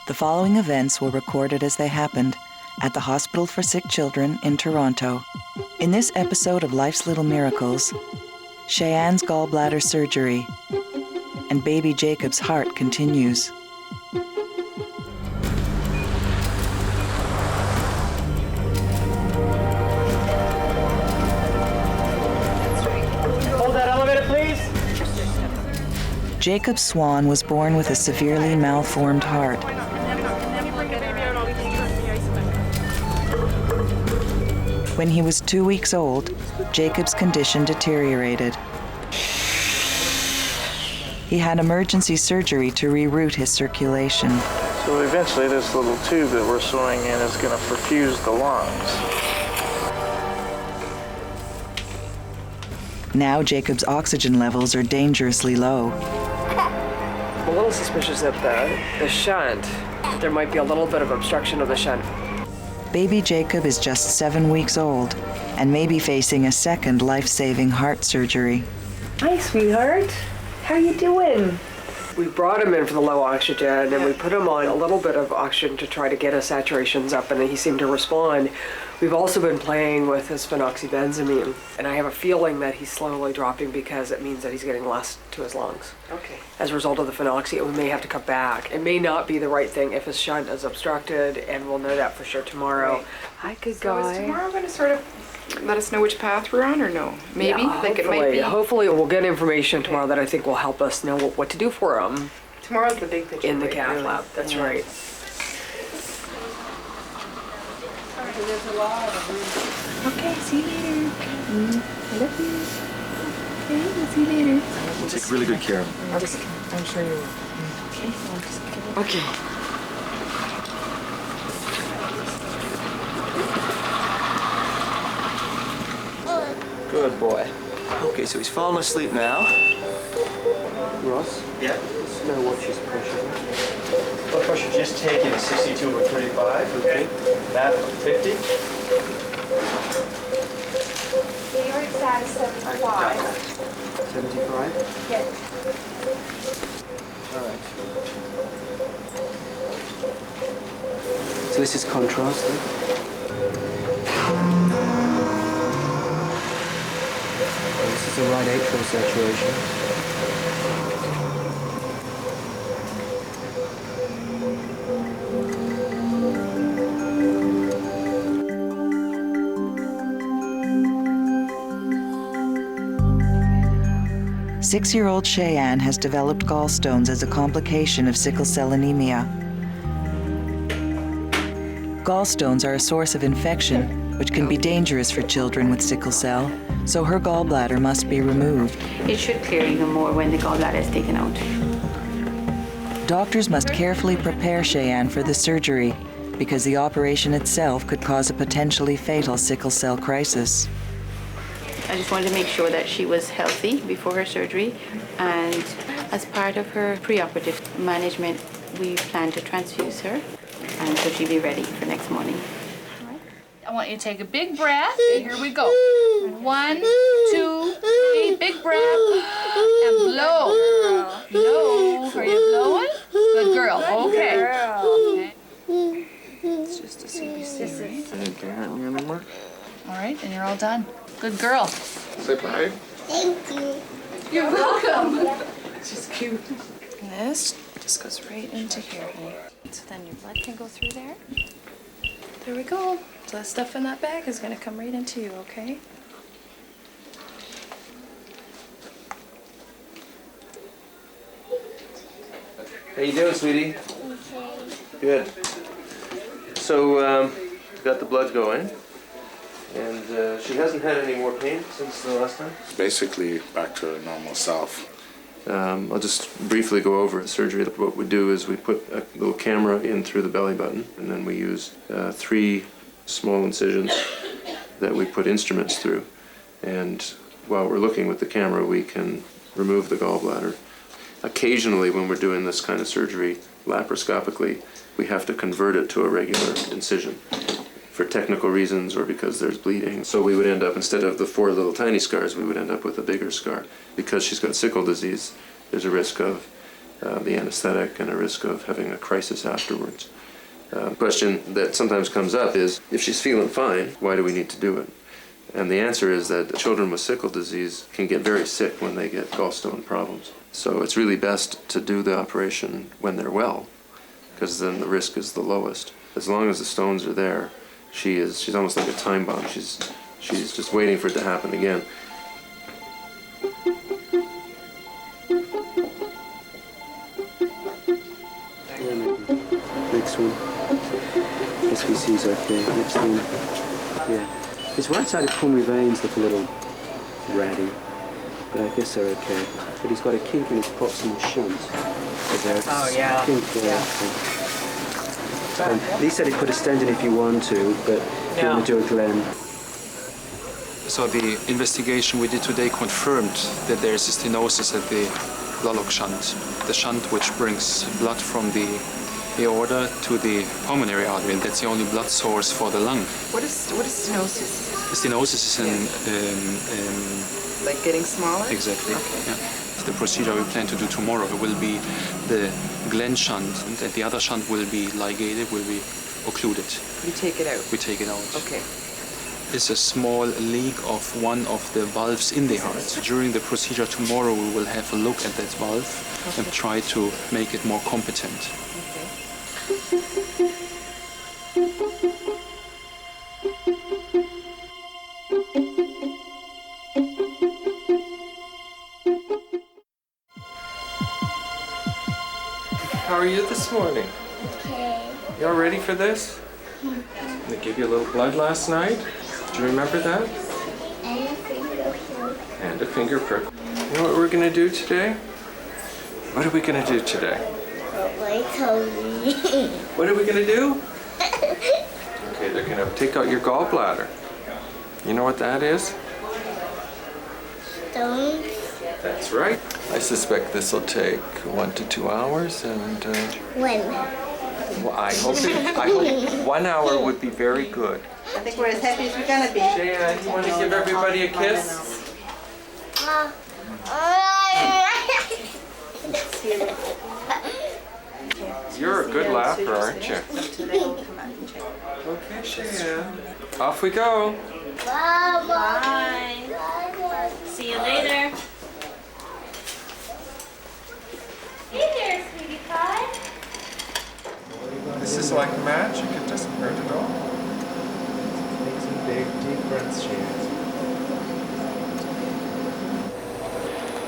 The following events were recorded as they happened at the Hospital for Sick Children in Toronto. In this episode of Life's Little Miracles, Ché Ann's gallbladder surgery and baby Jacob's heart continues. Hold that elevator, please. Jacob Swan was born with a severely malformed heart. When he was 2 weeks old, Jacob's condition deteriorated. He had emergency surgery to reroute his circulation. So eventually this little tube that we're sewing in is going to perfuse the lungs. Now Jacob's oxygen levels are dangerously low. I'm a little suspicious that the shunt, there might be a little bit of obstruction of the shunt. Baby Jacob is just 7 weeks old and may be facing a second life-saving heart surgery. Hi, sweetheart. How you doing? We brought him in for the low oxygen, and we put him on a little bit of oxygen to try to get his saturations up, and he seemed to respond. We've also been playing with his phenoxybenzamine, and I have a feeling that he's slowly dropping because it means that he's getting less to his lungs. Okay. As a result of the phenoxy, we may have to cut back. It may not be the right thing if his shunt is obstructed, and we'll know that for sure tomorrow. Right. Hi, good guy. So is tomorrow going to sort of let us know which path we're on, or no? Maybe? Yeah, like it might be. Hopefully we'll get information tomorrow that I think will help us know what to do for him. Tomorrow's the big picture. In the right, cath really. lab, that's right. There's a lot of room. Okay, see you later. I love you. Okay, we'll see you later. We'll take really good care of him. I'm sure you will. Okay. Okay. Good boy. Okay, so he's falling asleep now. Ross? Yeah. Let's know what she's pushing. Blood pressure just taken is 62/35. Okay. That 50. The uric status 75. 75? Yes. All right. So this is contrast then? This is the right atrial saturation. Six-year-old Ché Ann has developed gallstones as a complication of sickle cell anemia. Gallstones are a source of infection, which can be dangerous for children with sickle cell, so her gallbladder must be removed. It should clear even more when the gallbladder is taken out. Doctors must carefully prepare Ché Ann for the surgery because the operation itself could cause a potentially fatal sickle cell crisis. I just wanted to make sure that she was healthy before her surgery, and as part of her preoperative management, we plan to transfuse her, and so she'll be ready for next morning. I want you to take a big breath, and here we go. 1, 2, 3, big breath, and blow. Blow. Are you blowing? Good girl. Okay. Okay. It's just a CBC, right? All right, and you're all done. Good girl. Say bye. Thank you. You're welcome. She's cute. This just goes right into here, honey. So then your blood can go through there. There we go. So that stuff in that bag is going to come right into you, okay? How you doing, sweetie? Okay. Good. So, got the blood going, and she hasn't had any more pain since the last time? Basically back to normal self. I'll just briefly go over the surgery. What we do is we put a little camera in through the belly button, and then we use 3 small incisions that we put instruments through. And while we're looking with the camera, we can remove the gallbladder. Occasionally, when we're doing this kind of surgery laparoscopically, we have to convert it to a regular incision for technical reasons or because there's bleeding. So we would end up, instead of the 4 little tiny scars, we would end up with a bigger scar. Because she's got sickle disease, there's a risk of the anesthetic and a risk of having a crisis afterwards. The question that sometimes comes up is, if she's feeling fine, why do we need to do it? And the answer is that children with sickle disease can get very sick when they get gallstone problems. So it's really best to do the operation when they're well, because then the risk is the lowest. As long as the stones are there, she's almost like a time bomb. She's just waiting for it to happen again. Next one. SVC is okay. Next one. Yeah. His right side of pulmonary veins look a little ratty, but I guess they're okay. But he's got a kink in his proximal shunt. Oh, yeah. Kink there. And Lee said he put a stent in if you want to, but if you want to do a Glenn. So the investigation we did today confirmed that there is a stenosis at the Lolok shunt, the shunt which brings blood from the aorta to the pulmonary artery, and that's the only blood source for the lung. What is stenosis? Stenosis is Like getting smaller? Exactly. Okay. Yeah. The procedure we plan to do tomorrow will be the Glenn shunt, and the other shunt will be ligated, will be occluded. You take it out? We take it out. Okay. It's a small leak of one of the valves in the heart. During the procedure tomorrow, we will have a look at that valve and try to make it more competent. How are you this morning? Okay. You all ready for this? They gave you a little blood last night. Do you remember that? And a finger prick. And a finger prick. You know what we're gonna do today? What are we gonna do today? What told me. What are we gonna do? Okay, they're gonna take out your gallbladder. You know what that is? Stones. That's right. I suspect this will take 1 to 2 hours, and When? well, I hope 1 hour would be very good. I think we're as happy as we're gonna be. Ché Ann, you want to give everybody a kiss? You're a good laugher, aren't you? Okay, Ché Ann. Off we go. Bye. See you later. Hey there, sweetie pie. This is like magic. It doesn't hurt at all. Take some big, deep breaths, Cheyenne.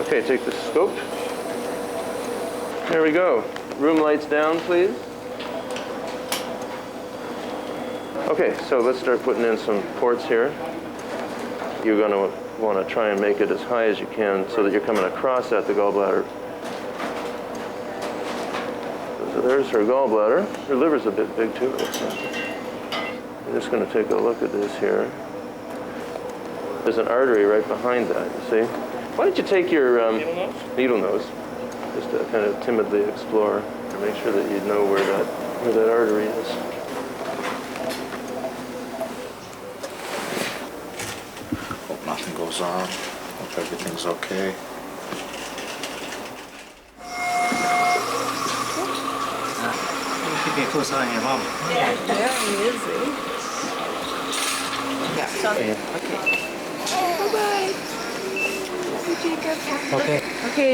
Okay, take the scope. There we go. Room lights down, please. Okay, so let's start putting in some ports here. You're going to want to try and make it as high as you can so that you're coming across at the gallbladder. So there's her gallbladder. Her liver's a bit big too. I'm just going to take a look at this here. There's an artery right behind that, you see? Why don't you take your needle nose, just to kind of timidly explore to make sure that you know where that artery is. Hope nothing goes on. Hope everything's okay. Keeping a close eye on your mom. Yeah, he is, Yeah. Okay. Bye-bye. Hey, Jacob. Okay. Okay.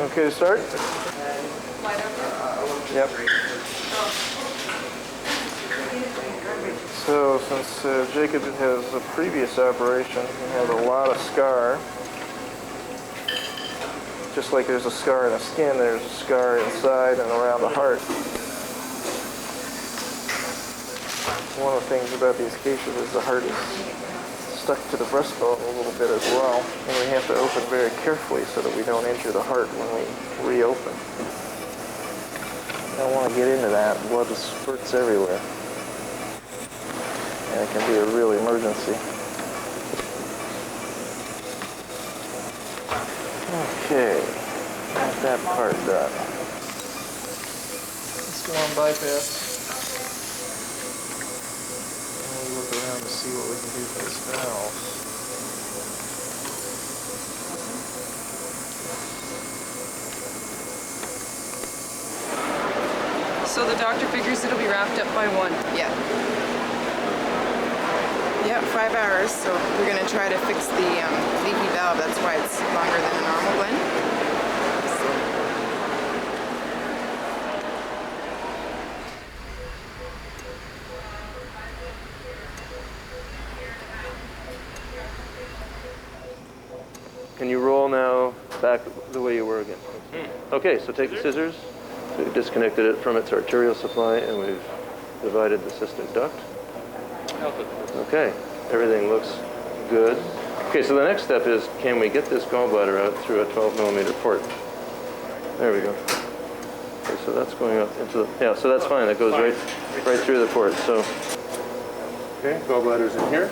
Okay to start? Yep. So since Jacob has a previous operation, he has a lot of scar. Just like there's a scar in the skin, there's a scar inside and around the heart. One of the things about these cases is the heart is stuck to the breastbone a little bit as well, and we have to open very carefully so that we don't injure the heart when we reopen. You don't want to get into that. Blood spurts everywhere, and it can be a real emergency. Okay, got that part done. Let's go on bypass. This valve. So the doctor figures it'll be wrapped up by 1. Yeah. Yeah, 5 hours. So we're gonna try to fix the leaky valve. That's why it's longer than a normal one. Can you roll now back the way you were again? Okay, so take the scissors. So we've disconnected it from its arterial supply and we've divided the cystic duct. Okay, everything looks good. Okay, so the next step is, can we get this gallbladder out through a 12mm port? There we go. Okay, so that's going up into the, yeah, so that's fine. That goes right through the port. So, okay, gallbladder's in here.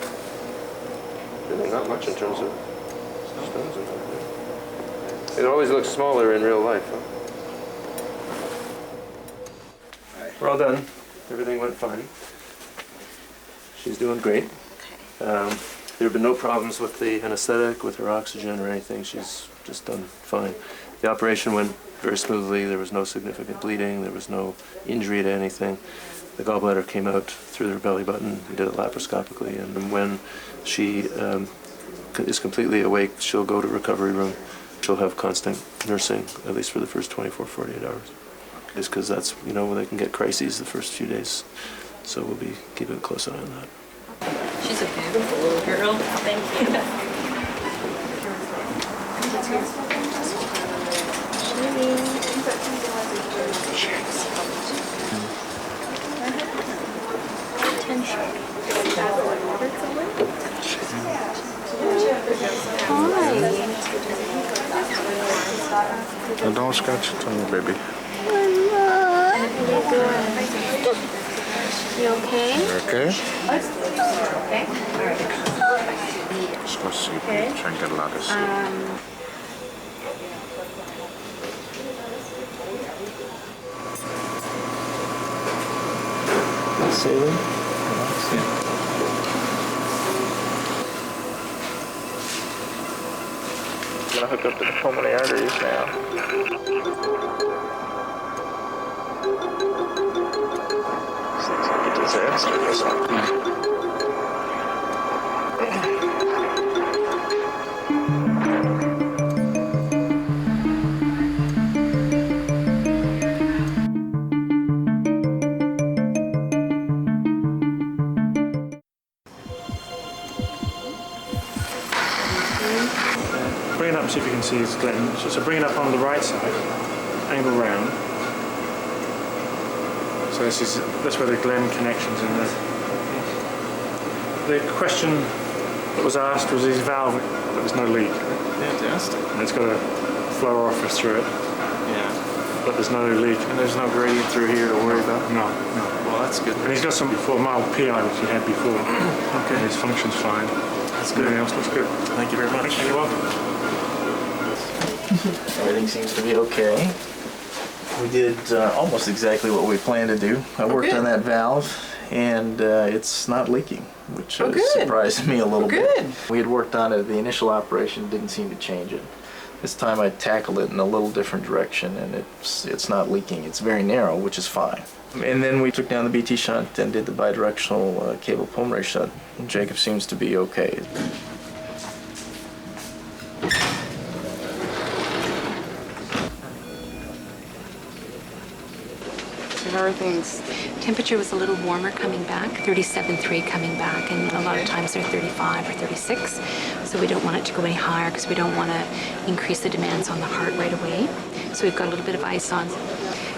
Really not much in terms of stones in there. It always looks smaller in real life. Huh? We're all done. Everything went fine. She's doing great. There have been no problems with the anesthetic, with her oxygen or anything. She's just done fine. The operation went very smoothly. There was no significant bleeding. There was no injury to anything. The gallbladder came out through her belly button. We did it laparoscopically. And when she is completely awake, she'll go to recovery room. She'll have constant nursing, at least for the first 24, 48 hours. Just because that's, you know, when they can get crises the first few days. So we'll be keeping a close eye on that. She's a beautiful little girl. Thank you. Now don't scratch your tongue, baby. You okay? You okay? Okay. Let's go see. Try and get a lot of sleep. Saline? I'm gonna hook up to the pulmonary arteries now. Get disaster or something. Bring it up, see if you can see his Glenn. So bring it up on the right side, angle round. So that's where the Glenn connections in there. The question that was asked was his valve, but there's no leak. Fantastic. And it's got a flow orifice through it. Yeah. But there's no leak. And there's no gradient through here to worry about? No. Well, that's good. And he's got some mild PI, which he had before. Okay. And his function's fine. That's good. Everything else looks good. Thank you very much. You're welcome. Everything seems to be okay. We did almost exactly what we planned to do. I worked on that valve, and it's not leaking, which surprised me a little bit. We had worked on it at the initial operation, didn't seem to change it. This time I tackled it in a little different direction, and it's not leaking. It's very narrow, which is fine. And then we took down the BT shunt and did the bidirectional cable pulmonary shunt. And Jacob seems to be okay. Everything's temperature was a little warmer coming back, 37.3 coming back, and a lot of times they're 35 or 36. So we don't want it to go any higher because we don't want to increase the demands on the heart right away. So we've got a little bit of ice on.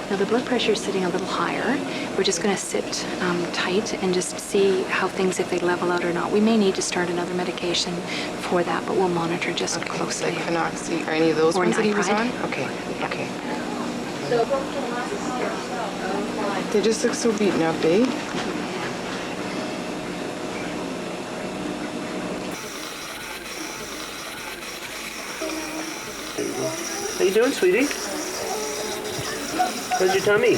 Now the blood pressure is sitting a little higher. We're just going to sit tight and just see how things, if they level out or not. We may need to start another medication for that, but we'll monitor just closely. like Phenoxy or any of those ones that he was on? Okay. They just look so beaten up, eh? How you doing, sweetie? How's your tummy?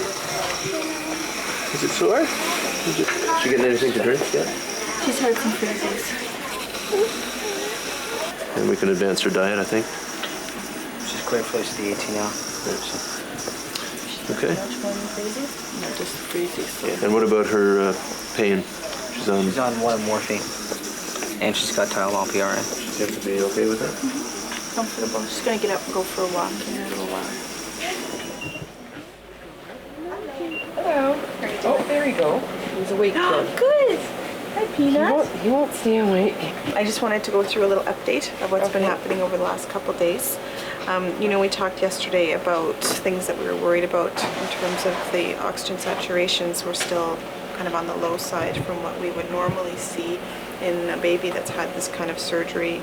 Is it sore? Did you get anything to drink yet? She's had some freezies. And we can advance her diet, I think. She's clear for the 18 now. Okay. No, just briefly. And what about her pain? She's on one morphine. And she's got Tylenol PRN. She has to be okay with that? Comfortable. She's going to get up and go for a walk in a little while. Hello. Oh, there you go. He's awake. Good. Hi, Peanut. He won't stay awake. I just wanted to go through a little update of what's been happening over the last couple of days. You know, we talked yesterday about things that we were worried about in terms of the oxygen saturations. We're still kind of on the low side from what we would normally see in a baby that's had this kind of surgery.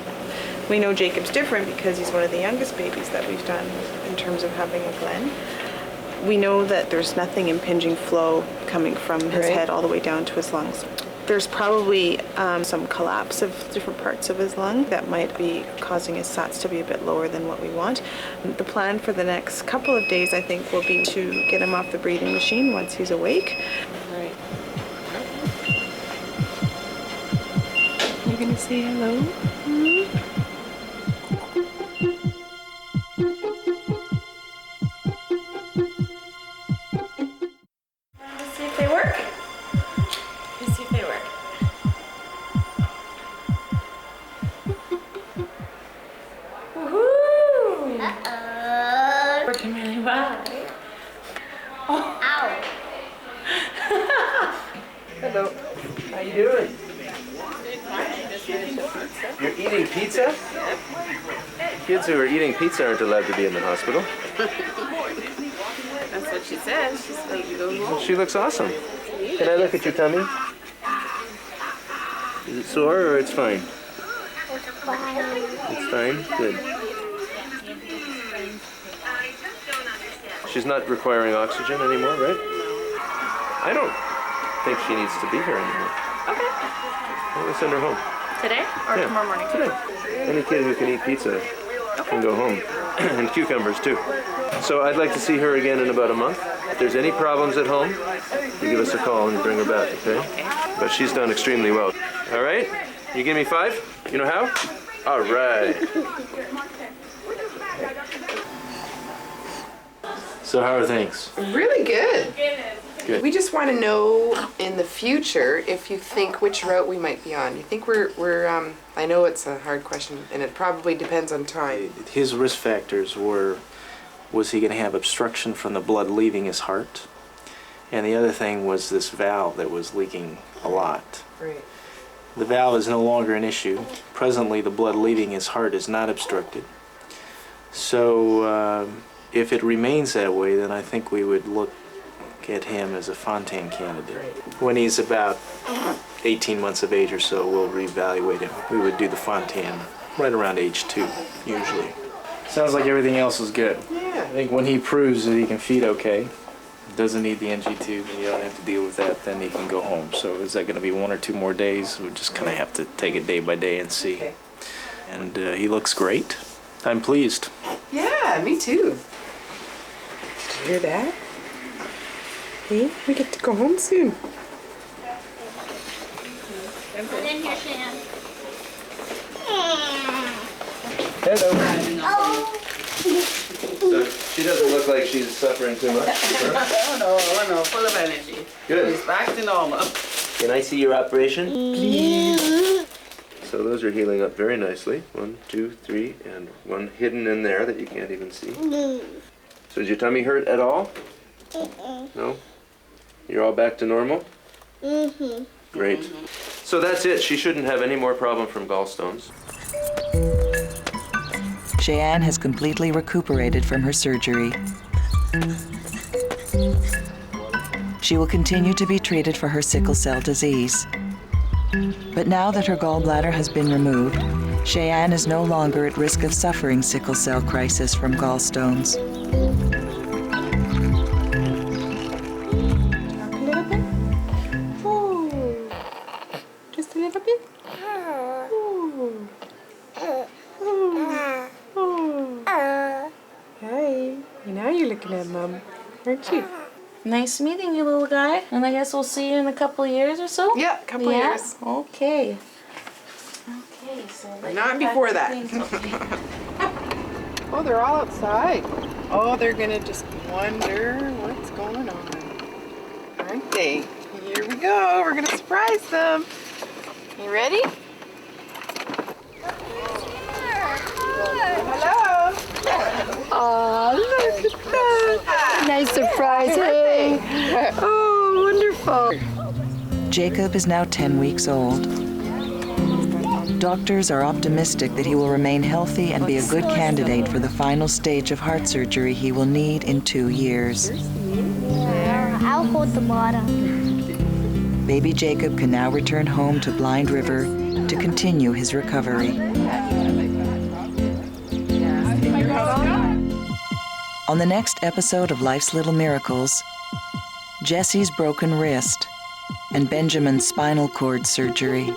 We know Jacob's different because he's one of the youngest babies that we've done in terms of having a Glenn. We know that there's nothing impinging flow coming from his head all the way down to his lungs. There's probably some collapse of different parts of his lung that might be causing his sats to be a bit lower than what we want. The plan for the next couple of days, I think, will be to get him off the breathing machine once he's awake. Right. You're gonna say hello? Mm-hmm. Let's see if they work. Let's see if they work. Woohoo! Uh-oh. Working really well, right? Oh. Ow. Hello. How you doing? You're eating pizza? Kids who are eating pizza aren't allowed to be in the hospital. That's what she said. She's going to go home. She looks awesome. Can I look at your tummy? Is it sore or it's fine? It's fine? Good. She's not requiring oxygen anymore, right? I don't think she needs to be here anymore. Okay. Why don't we send her home? Today or Yeah, tomorrow morning? Today. Any kid who can eat pizza can go home. And cucumbers too. So I'd like to see her again in about a month. If there's any problems at home, you give us a call and bring her back, okay? But she's done extremely well. All right? You give me 5? You know how? All right. So how are things? Really good. Good. We just want to know in the future if you think which route we might be on. You think we're I know it's a hard question and it probably depends on time. His risk factors were, was he going to have obstruction from the blood leaving his heart? And the other thing was this valve that was leaking a lot. Right. The valve is no longer an issue. Presently, the blood leaving his heart is not obstructed. So if it remains that way, then I think we would look at him as a Fontan candidate. When he's about 18 months of age or so, we'll reevaluate him. We would do the Fontan right around age 2, usually. Sounds like everything else is good. Yeah. I think when he proves that he can feed okay, doesn't need the NG tube, and you don't have to deal with that, then he can go home. So is that going to be 1 or 2 more days? We just kind of have to take it day by day and see. Okay. And he looks great. I'm pleased. Yeah, me too. Did you hear that? Hey, we get to go home soon. Put in here, Ché Ann. Hello. Oh. So she doesn't look like she's suffering too much. Oh no, full of energy. Good. It's back to normal. Can I see your operation? Please. So those are healing up very nicely. 1, 2, 3, and 1 hidden in there that you can't even see. So does your tummy hurt at all? No? You're all back to normal? Mm-hmm. Great. So that's it. She shouldn't have any more problem from gallstones. Cheyenne has completely recuperated from her surgery. She will continue to be treated for her sickle cell disease. But now that her gallbladder has been removed, Cheyenne is no longer at risk of suffering sickle cell crisis from gallstones. Just a little bit? Hi. Now you're looking at Mom, aren't you? Nice meeting you, little guy. And I guess we'll see you in a couple of years or so? Yeah, couple years. Okay. Okay, so Not before that. Oh, they're all outside. Oh, they're gonna just wonder what's going on, aren't they? Here we go. We're gonna surprise them. You ready? Hello. Oh, look at that. Nice surprise, hey? Oh, wonderful. Jacob is now 10 weeks old. Doctors are optimistic that he will remain healthy and be a good candidate for the final stage of heart surgery he will need in 2 years. I'll hold the bottom. Baby Jacob can now return home to Blind River to continue his recovery. On the next episode of Life's Little Miracles, Jesse's broken wrist and Benjamin's spinal cord surgery.